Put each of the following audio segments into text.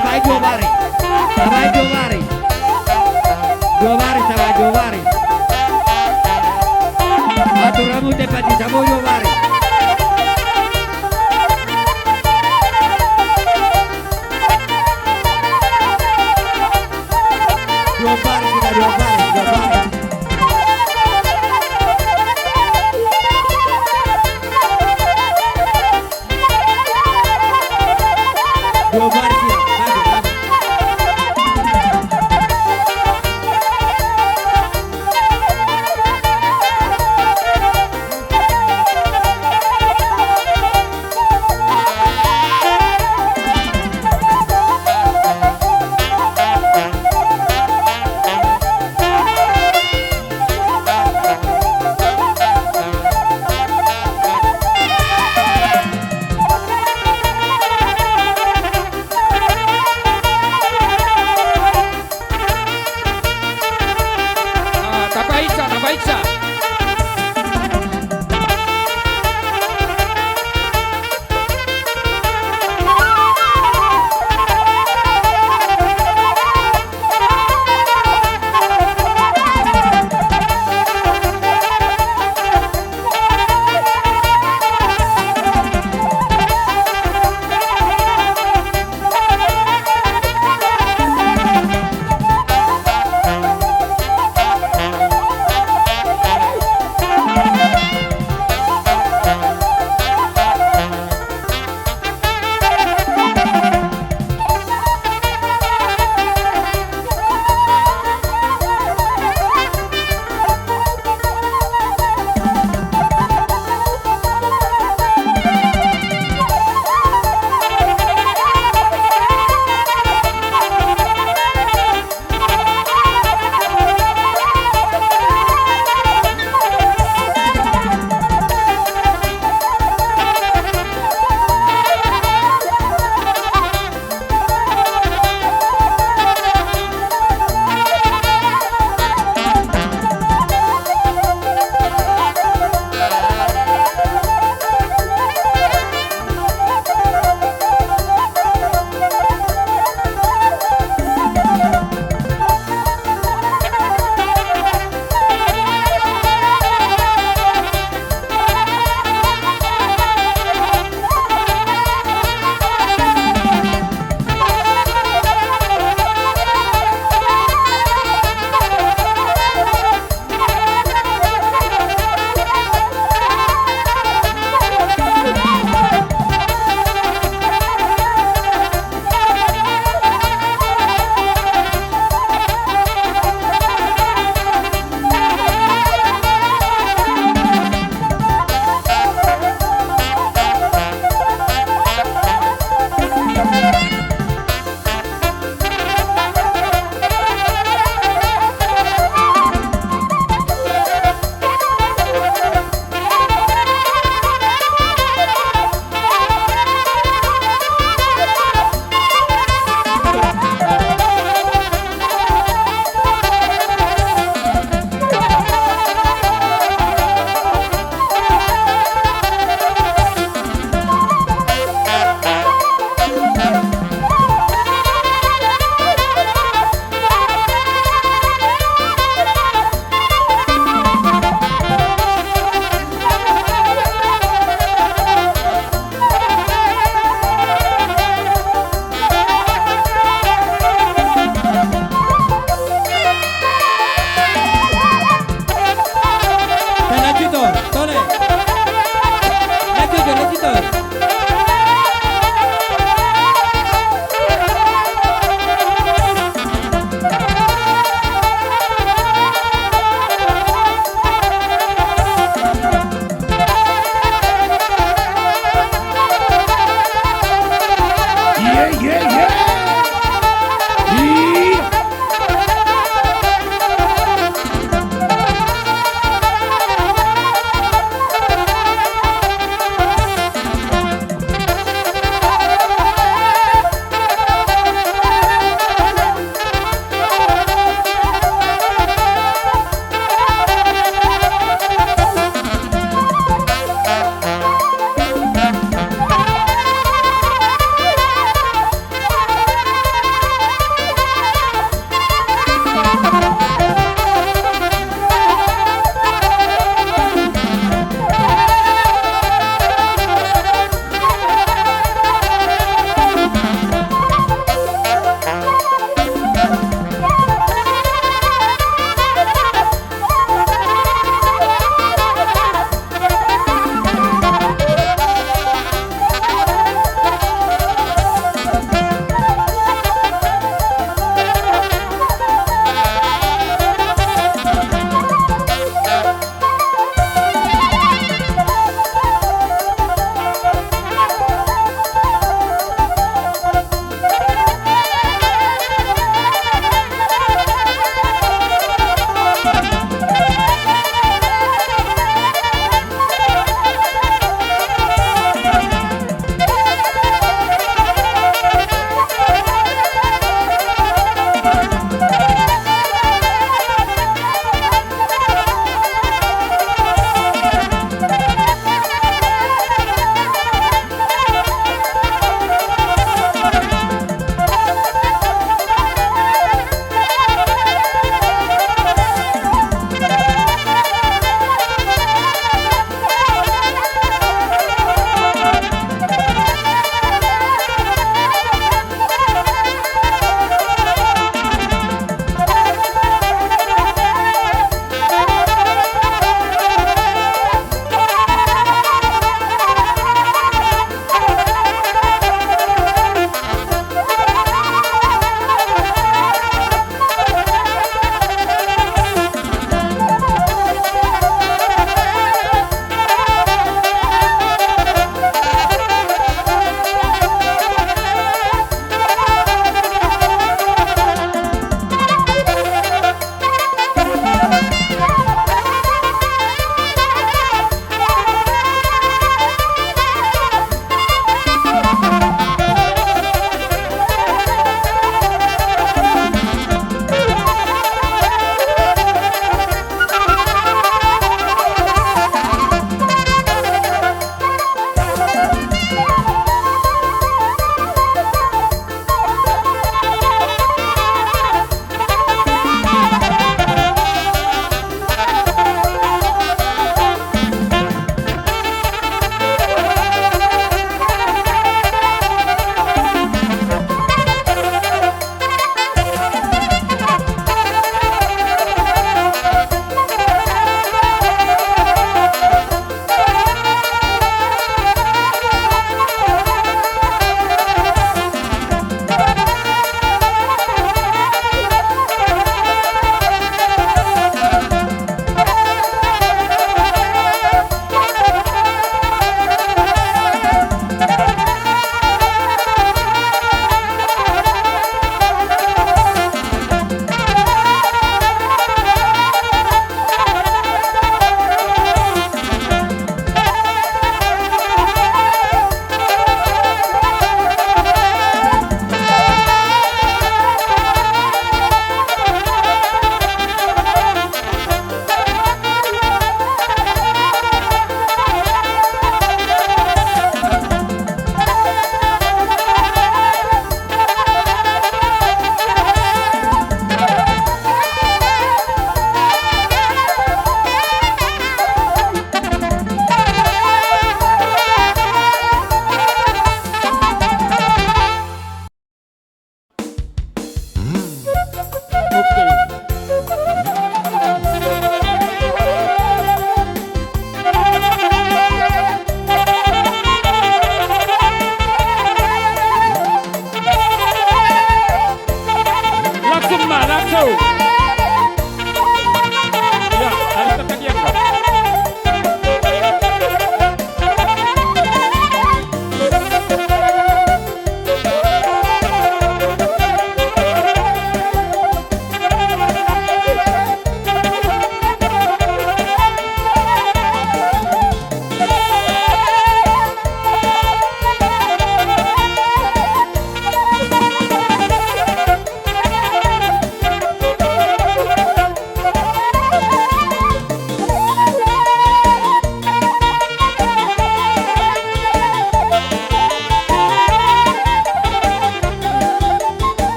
vai due vari. Vai due vari. Due vari, vai due vari. A tu ramute patita, voi due vari. Due vari, due vari, due vari. Due vari, vado.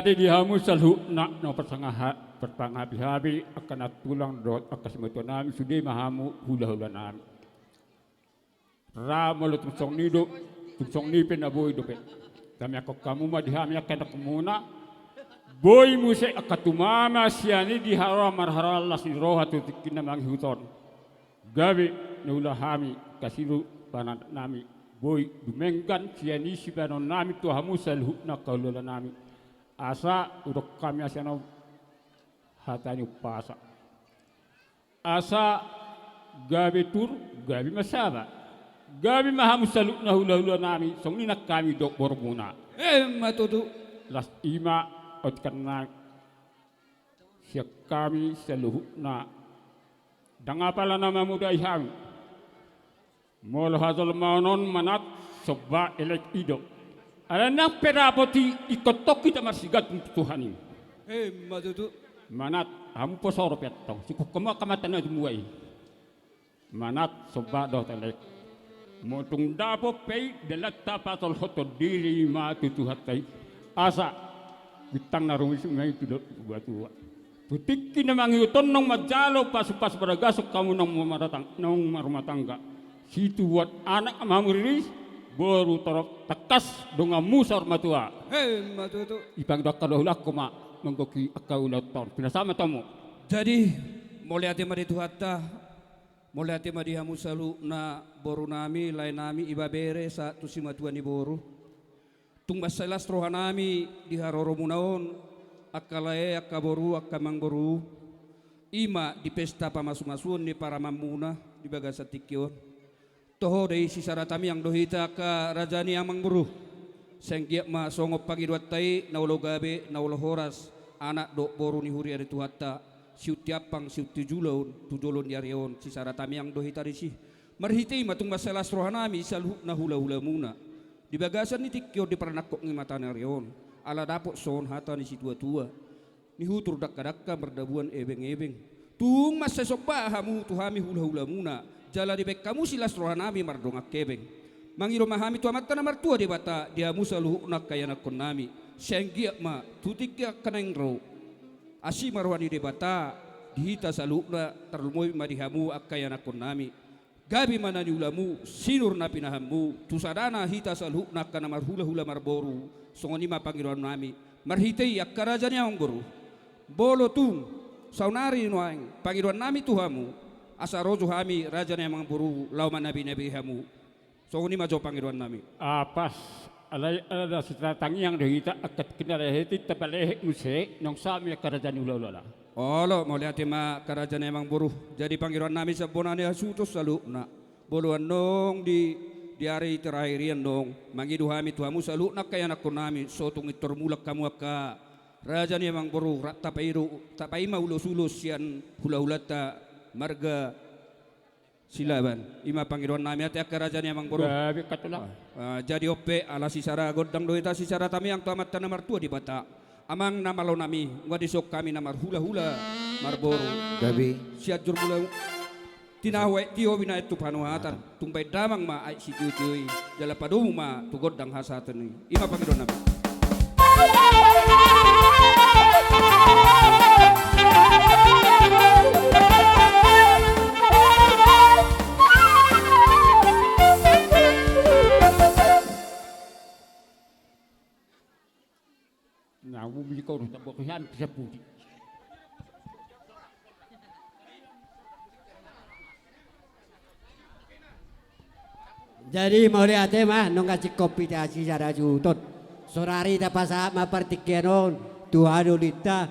Jadi dihamu salhukna no pertangah-habi akan atulang dot akas matu nami sudah mahamu hula-hula nami. Ramalo tusong nido, tusong nipin na boy dopet. Kami ako kamu mah dihami akan aku muna. Boy muse akatumama siani diharam marharal las roha tutikin na manghuton. Gabi nula hami kasiru panan nami. Boy dumenggan siani si panon nami tu hamu salhukna kaulula nami. Asa urok kami asana hatani pasa. Asa gabi tur gabi masaba. Gabi mahamu saluk na hula-hula nami, song nak kami dok bormuna. Matutu. Las ima ot karena siak kami saluh na. Dangapala nama muda ihang. Mol hazal manon manat soba elek ido. Ala nang perapoti ikotok kita marsigat Tuhan ini. Matutu. Manat hamu posoro petong. Sikuk kama kamatan na dumuai. Manat soba do telek. Motung dapo pay dalat tapatol hoto diri ma tutuhatay asa bitang na rumis ngay tulo batu putiki na mangyuton nong majalo pas baragasok kamu nong maratang nong marumatangga situ wat anak mamuriris boru torok takas donga musar matua Matutu. ipang dakadahulak ko ma manggoki akaulat pinasama tamu. Jadi mulai hati mari tuhatta mulai hati mari hamu salu na boru nami lain nami ibabere sa tusima tuan ni boru tung masalas roha nami di haroro munaon akalae akaboru akamang boru ima di pesta pamasu-masuan ni para mamuna di bagasa tikyon toho dei sisara tami yang dohita ka rajani amang boru senggiak ma songop pagi duat tai naulo gabe naulo horas anak dok boru ni huri ari tuhatta siu tiapang siu tujulon tujolon yarion sisara tami yang dohita risi marhiti matung masalah rohanami salhu na hula-hula muna di bagasan ni tikyo di paranakok ng mata narion ala dapok son hata ni si tua-tua ni hutur dakka-dakka berdabuan ebeng-ebeng tung masesok ba hamu tuhami hula-hula muna jala di bek kamu silas rohanami mardongak kebeng mangiro mahami tu amat kana martua di bata dia musalu nak kaya nakon nami senggiak ma tutikya kaneng ro asi marwani di bata dihita salukna terlumoy madihamu akaya nakon nami gabi mana ni ulamu sinur na pinahamu tusadana hita salukna kana marhula-hula marboru songoni mapanggiron nami marhitei akkarajan yang guru bolo tung saunari noang panggiron nami tuhamu asa rojo hami raja yang mangboru lauman nabi-nabi hamu songoni majo panggiron nami Pas alay ada setatang yang dohita akat kinarehiti tapaleh use nong sami kerajaan ula-ula. Olo mau lihat ma kerajaan emang buruh jadi panggilan nami sabonane asutus salu na boluan nong di hari terakhirian dong mangidu hami tuhamu salu nak kaya nak nami sotung itor mulak kamu akka raja ni emang buruh tapai ma ulus-ulus yan hula-hulata marga silaban ima panggilan nami ati akka raja ni emang buruh Gabi katulak. jadi ope ala sisara godang doita sisara tami yang tamat tanah martua di bata amang namalo nami ngadisok kami namar hula-hula marboro Gabi siat jur mula tinawe tio bina itu panuhatan tumpai damang ma ai si cuy jala padomu ma tu godang hasatan ni ima pangidon nami Nah, bumi kau dah tak berkesan bisa putih. Jadi mau lihat mah nong kasih kopi tadi cara jutut. Sorari dapat saat mapartikienon Tuhan ulita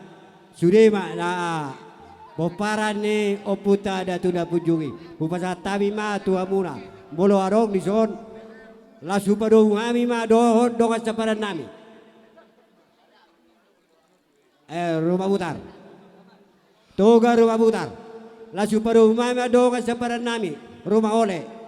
sudah makna boparan ni oputa ada tunda punjungi. Bupasa tabi mah Tuhan muna. Bolo arong di son. Lasu padong kami mah dohon dongas separan nami. Rumah putar. Toga rumah putar. Lasu padong mah dongas separan nami. Rumah oleh.